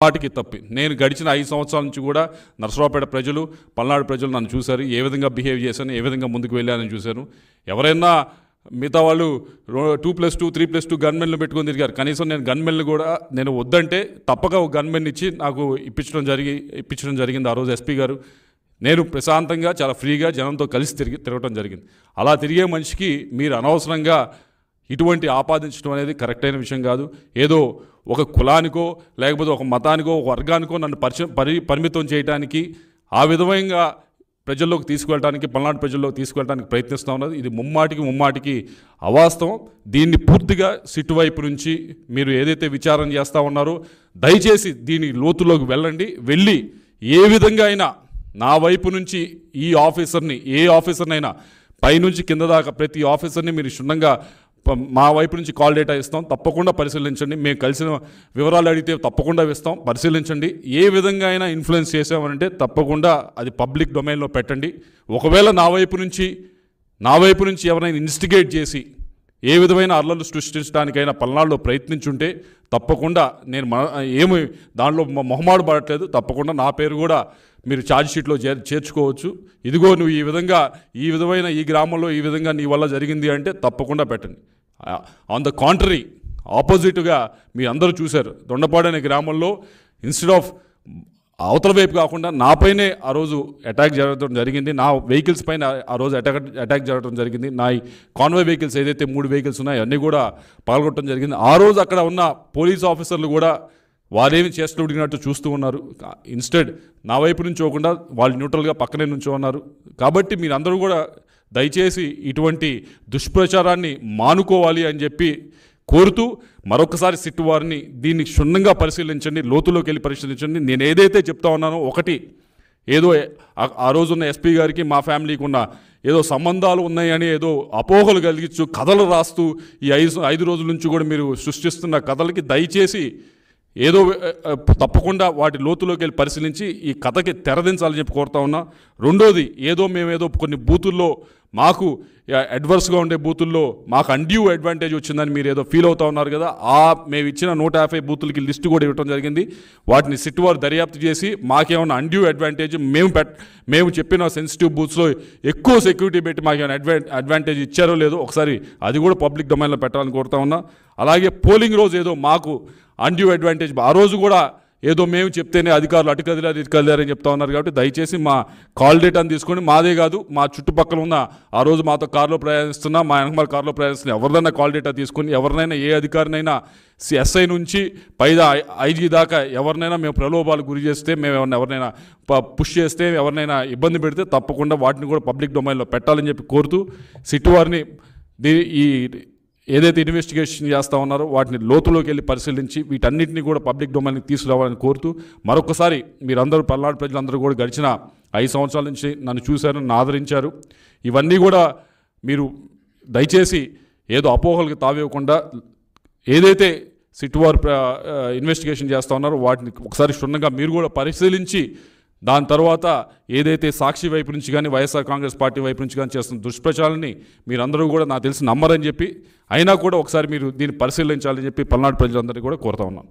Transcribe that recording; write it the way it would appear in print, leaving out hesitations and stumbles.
వాటికి తప్పి నేను గడిచిన 5 సంవత్సరాల నుంచి కూడా నరసరావుపేట ప్రజలు, పల్నాడు ప్రజలు నన్ను చూశారు. ఏ విధంగా బిహేవ్ చేశాను, ఏ విధంగా ముందుకు వెళ్ళానని చూశాను. ఎవరైనా మిగతా వాళ్ళు 2+2, 3+2 గన్మెన్లు పెట్టుకొని తిరిగారు. కనీసం నేను గన్మెన్లు కూడా నేను వద్దంటే తప్పక ఒక గన్మెన్ ఇచ్చి నాకు ఇప్పించడం జరిగింది ఆ రోజు ఎస్పీ గారు. నేను ప్రశాంతంగా చాలా ఫ్రీగా జనంతో కలిసి తిరగటం జరిగింది. అలా తిరిగే మనిషికి మీరు అనవసరంగా ఇటువంటి ఆపాదించడం అనేది కరెక్ట్ అయిన విషయం కాదు. ఏదో ఒక కులానికో లేకపోతే ఒక మతానికో ఒక వర్గానికో నన్ను పరిమితం చేయడానికి ఆ విధంగా ప్రజల్లోకి తీసుకువెళ్ళడానికి, పల్నాడు ప్రజల్లోకి తీసుకువెళ్ళడానికి ప్రయత్నిస్తూ ఉన్నది. ఇది ముమ్మాటికి అవాస్తవం. దీన్ని పూర్తిగా సిట్టు వైపు నుంచి మీరు ఏదైతే విచారణ చేస్తూ ఉన్నారో దయచేసి దీని లోతులోకి వెళ్ళి ఏ విధంగా అయినా నా వైపు నుంచి ఈ ఆఫీసర్ని, ఏ ఆఫీసర్నైనా పైనుంచి కింద దాకా ప్రతి ఆఫీసర్ని మీరు క్షుణ్ణంగా మా వైపు నుంచి కాల్ డేటా ఇస్తాం, తప్పకుండా పరిశీలించండి. మేము కలిసిన వివరాలు అడిగితే తప్పకుండా ఇస్తాం, పరిశీలించండి. ఏ విధంగా అయినా ఇన్ఫ్లుయెన్స్ చేసామనంటే తప్పకుండా అది పబ్లిక్ డొమైన్లో పెట్టండి. ఒకవేళ నా వైపు నుంచి ఎవరైనా ఇన్వెస్టిగేట్ చేసి ఏ విధమైన అల్లర్లు సృష్టించడానికైనా పల్నాడులో ప్రయత్నించుంటే తప్పకుండా నేను ఏమి దానిలో మొహమాటు పడట్లేదు, తప్పకుండా నా పేరు కూడా మీరు ఛార్జ్ షీట్లో చేర్చుకోవచ్చు. ఇదిగో నువ్వు ఈ విధమైన ఈ గ్రామంలో ఈ విధంగా నీ వల్ల జరిగింది అంటే తప్పకుండా పెట్టండి. ఆన్ ద కాంట్రరీ, ఆపోజిట్గా మీ అందరూ చూశారు, దొండపాడు అనే గ్రామంలో ఇన్స్టెడ్ ఆఫ్ అవతల వైపు కాకుండా నాపైనే ఆ రోజు అటాక్ జరగడం జరిగింది. నా వెహికల్స్ పైన ఆ రోజు అటాక్ జరగడం జరిగింది. నా కాన్వాయ్ వెహికల్స్ ఏదైతే 3 వెహికల్స్ ఉన్నాయో అన్నీ కూడా పగలగొట్టడం జరిగింది. ఆ రోజు అక్కడ ఉన్న పోలీస్ ఆఫీసర్లు కూడా వారేమి చేస్తూ ఉడిగినట్టు చూస్తూ ఉన్నారు. ఇన్స్టెడ్ నా వైపు నుంచి పోకుండా వాళ్ళు న్యూట్రల్గా పక్కనే నుంచో ఉన్నారు. కాబట్టి మీరందరూ కూడా దయచేసి ఇటువంటి దుష్ప్రచారాన్ని మానుకోవాలి అని చెప్పి కోరుతూ మరొకసారి సిట్టు వారిని దీన్ని క్షుణ్ణంగా పరిశీలించండి, లోతులోకి వెళ్ళి పరిశీలించండి. నేను ఏదైతే చెప్తా ఉన్నానో, ఒకటి ఏదో ఆ రోజున్న ఎస్పీ గారికి మా ఫ్యామిలీకి ఉన్న ఏదో సంబంధాలు ఉన్నాయని ఏదో అపోహలు కలిగించు కథలు రాస్తూ ఈ 5 రోజుల నుంచి కూడా మీరు సృష్టిస్తున్న కథలకి దయచేసి ఏదో తప్పకుండా వాటి లోతులోకి వెళ్ళి పరిశీలించి ఈ కథకి తెరదించాలని చెప్పి కోరుతా ఉన్నా. రెండోది, మేమేదో కొన్ని బూతుల్లో మాకు అడ్వర్స్గా ఉండే బూతుల్లో మాకు అన్డ్యూ అడ్వాంటేజ్ వచ్చిందని మీరు ఏదో ఫీల్ అవుతూ ఉన్నారు కదా. మేము ఇచ్చిన 150 బూతులకి లిస్టు కూడా ఇవ్వడం జరిగింది. వాటిని సిట్టు వారు దర్యాప్తు చేసి మాకేమైనా అన్డ్యూ అడ్వాంటేజ్ మేము చెప్పిన సెన్సిటివ్ బూత్స్లో ఎక్కువ సెక్యూరిటీ పెట్టి మాకేమైనా అడ్వాంటేజ్ ఇచ్చారో లేదో ఒకసారి అది కూడా పబ్లిక్ డొమైన్లో పెట్టాలని కోరుతా ఉన్నా. అలాగే పోలింగ్ రోజు ఏదో మాకు అన్డ్యూ అడ్వాంటేజ్, ఆ రోజు కూడా ఏదో మేము చెప్తేనే అధికారులు అటు కదిలారని చెప్తా ఉన్నారు. కాబట్టి దయచేసి మా కాల్ డేటాను తీసుకొని, మాదే కాదు మా చుట్టుపక్కల ఉన్న ఆ రోజు మాతో కారులో ప్రయాణిస్తున్నా, మా వెనకమాల కారులో ప్రయాణిస్తున్నా ఎవరినైనా కాల్ డేటా తీసుకొని ఎవరినైనా ఏ అధికారినైనా ఎస్ఐ నుంచి పైదా ఐజీ దాకా ఎవరినైనా మేము ప్రలోభాలకు గురి చేస్తే, మేము ఎవరినైనా పుష్ చేస్తే, ఎవరినైనా ఇబ్బంది పెడితే తప్పకుండా వాటిని కూడా పబ్లిక్ డొమైన్లో పెట్టాలని చెప్పి కోరుతూ సిట్టు వారిని ఈ ఏదైతే ఇన్వెస్టిగేషన్ చేస్తూ ఉన్నారో వాటిని లోతులోకి వెళ్ళి పరిశీలించి వీటన్నిటిని కూడా పబ్లిక్ డొమైన్కి తీసుకురావాలని కోరుతూ మరొకసారి మీరందరూ, పల్నాడు ప్రజలందరూ కూడా గడిచిన 5 సంవత్సరాల నుంచి నన్ను చూశారు, నన్ను ఆదరించారు. ఇవన్నీ కూడా మీరు దయచేసి ఏదో అపోహలకు తావివ్వకుండా ఏదైతే సిట్టు వారు ఇన్వెస్టిగేషన్ చేస్తూ ఉన్నారో వాటిని ఒకసారి క్షుణ్ణంగా మీరు కూడా పరిశీలించి దాని తర్వాత ఏదైతే సాక్షి వైపు నుంచి కానీ వైఎస్ఆర్ కాంగ్రెస్ పార్టీ వైపు నుంచి కానీ చేస్తున్న దుష్ప్రచారాన్ని మీరందరూ కూడా నాకు తెలిసి నమ్మరని చెప్పి అయినా కూడా ఒకసారి మీరు దీన్ని పరిశీలించాలని చెప్పి పల్నాడు ప్రజలందరికీ కూడా కోరుతా ఉన్నాను.